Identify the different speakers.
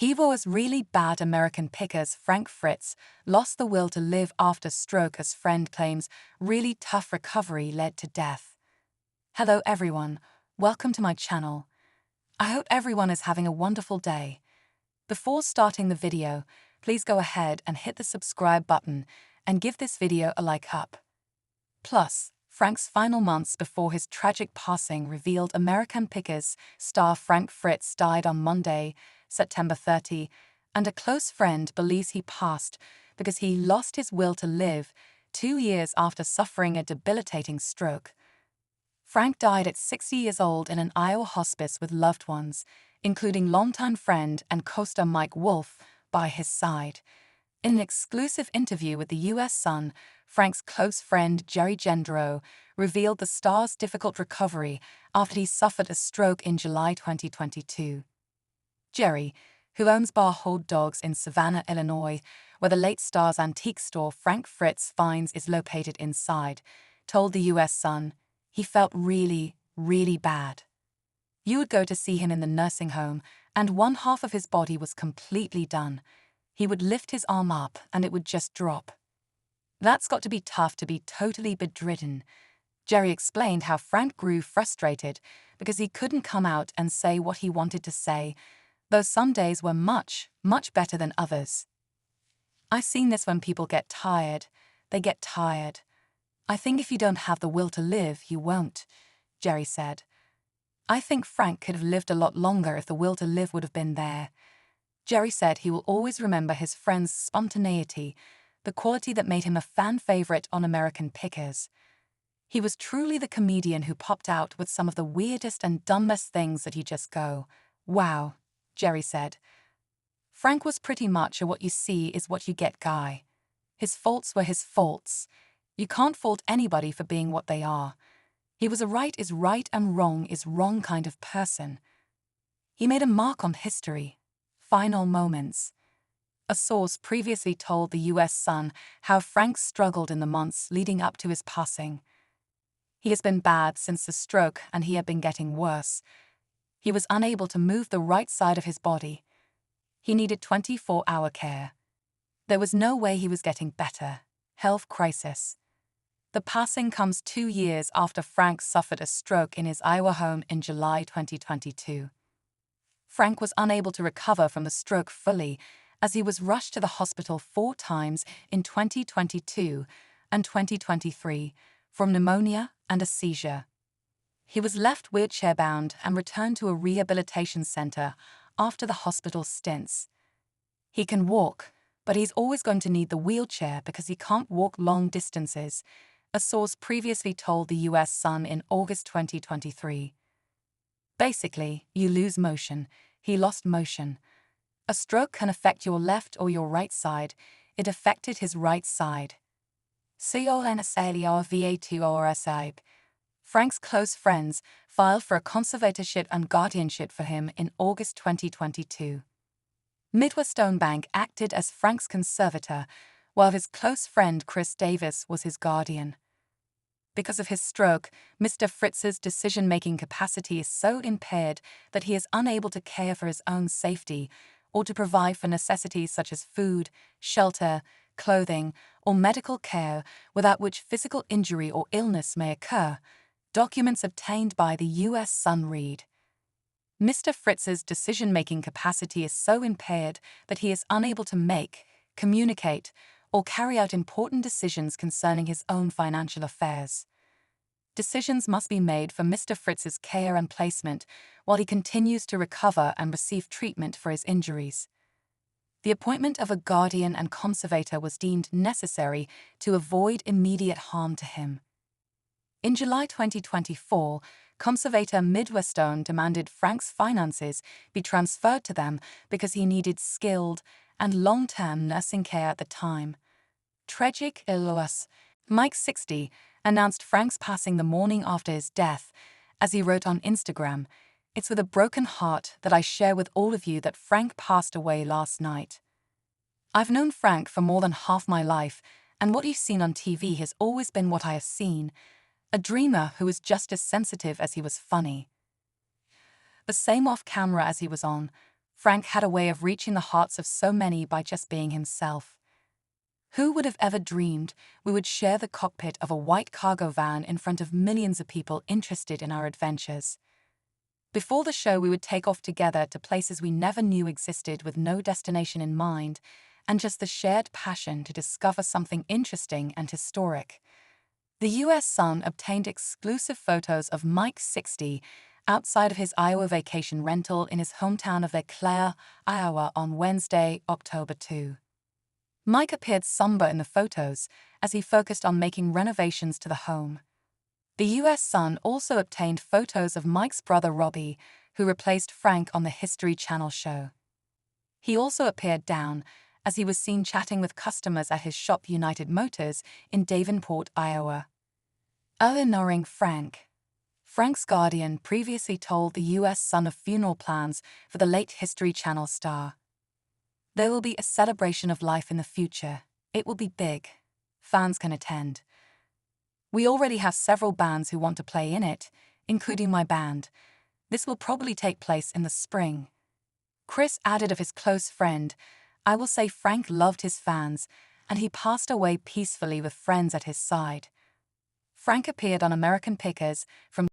Speaker 1: He was really bad. American Pickers Frank Fritz lost the will to live after stroke as friend claims really tough recovery led to death. Hello everyone, welcome to my channel. I hope everyone is having a wonderful day. Before starting the video, please go ahead and hit the subscribe button and give this video a like up. Plus, Frank's final months before his tragic passing revealed American Pickers star Frank Fritz died on Monday, September 30, and a close friend believes he passed because he lost his will to live 2 years after suffering a debilitating stroke. Frank died at 60 years old in an Iowa hospice with loved ones, including longtime friend and co-star Mike Wolfe, by his side. In an exclusive interview with the U.S. Sun, Frank's close friend Jerry Gendreau revealed the star's difficult recovery after he suffered a stroke in July 2022. Jerry, who owns Bar Hold Dogs in Savannah, Illinois, where the late star's antique store Frank Fritz finds is located inside, told the U.S. Sun he felt really, really bad. You would go to see him in the nursing home, and one half of his body was completely done. He would lift his arm up and it would just drop. That's got to be tough to be totally bedridden. Jerry explained how Frank grew frustrated because he couldn't come out and say what he wanted to say, though some days were much, much better than others. I've seen this when people get tired. They get tired. I think if you don't have the will to live, you won't, Jerry said. I think Frank could have lived a lot longer if the will to live would have been there. Jerry said he will always remember his friend's spontaneity, the quality that made him a fan favorite on American Pickers. He was truly the comedian who popped out with some of the weirdest and dumbest things that you just go, wow, Jerry said. Frank was pretty much a what you see is what you get guy. His faults were his faults. You can't fault anybody for being what they are. He was a right is right and wrong is wrong kind of person. He made a mark on history. Final moments. A source previously told the U.S. Sun how Frank struggled in the months leading up to his passing. He has been bad since the stroke and he had been getting worse. He was unable to move the right side of his body. He needed 24-hour care. There was no way he was getting better. Health crisis. The passing comes 2 years after Frank suffered a stroke in his Iowa home in July 2022. Frank was unable to recover from the stroke fully, as he was rushed to the hospital 4 times in 2022 and 2023 from pneumonia and a seizure. He was left wheelchair-bound and returned to a rehabilitation center after the hospital stints. He can walk, but he's always going to need the wheelchair because he can't walk long distances, a source previously told the U.S. Sun in August 2023. Basically, you lose motion. He lost motion. A stroke can affect your left or your right side. It affected his right side. Frank's close friends filed for a conservatorship and guardianship for him in August 2022. Midwestone Bank acted as Frank's conservator, while his close friend Chris Davis was his guardian. Because of his stroke, Mr. Fritz's decision-making capacity is so impaired that he is unable to care for his own safety or to provide for necessities such as food, shelter, clothing, or medical care, without which physical injury or illness may occur, documents obtained by the U.S. Sun read. Mr. Fritz's decision-making capacity is so impaired that he is unable to make, communicate, or carry out important decisions concerning his own financial affairs. Decisions must be made for Mr. Fritz's care and placement while he continues to recover and receive treatment for his injuries. The appointment of a guardian and conservator was deemed necessary to avoid immediate harm to him. In July 2024, conservator Midwestone demanded Frank's finances be transferred to them because he needed skilled and long-term nursing care at the time. Tragic Illoas, Mike 60, announced Frank's passing the morning after his death, as he wrote on Instagram, "It's with a broken heart that I share with all of you that Frank passed away last night. I've known Frank for more than half my life, and what you've seen on TV has always been what I have seen, a dreamer who was just as sensitive as he was funny. The same off camera as he was on, Frank had a way of reaching the hearts of so many by just being himself. Who would have ever dreamed we would share the cockpit of a white cargo van in front of millions of people interested in our adventures? Before the show, we would take off together to places we never knew existed with no destination in mind, and just the shared passion to discover something interesting and historic. The US Sun obtained exclusive photos of Mike 60 outside of his Iowa vacation rental in his hometown of Eau Claire, Iowa on Wednesday, October 2. Mike appeared somber in the photos as he focused on making renovations to the home. The US Sun also obtained photos of Mike's brother Robbie, who replaced Frank on the History Channel show. He also appeared down as he was seen chatting with customers at his shop United Motors in Davenport, Iowa. Ignoring Frank. Frank's Guardian previously told the US Sun of funeral plans for the late History Channel star. There will be a celebration of life in the future. It will be big. Fans can attend. We already have several bands who want to play in it, including my band. This will probably take place in the spring. Chris added of his close friend, "I will say Frank loved his fans, and he passed away peacefully with friends at his side." Frank appeared on American Pickers from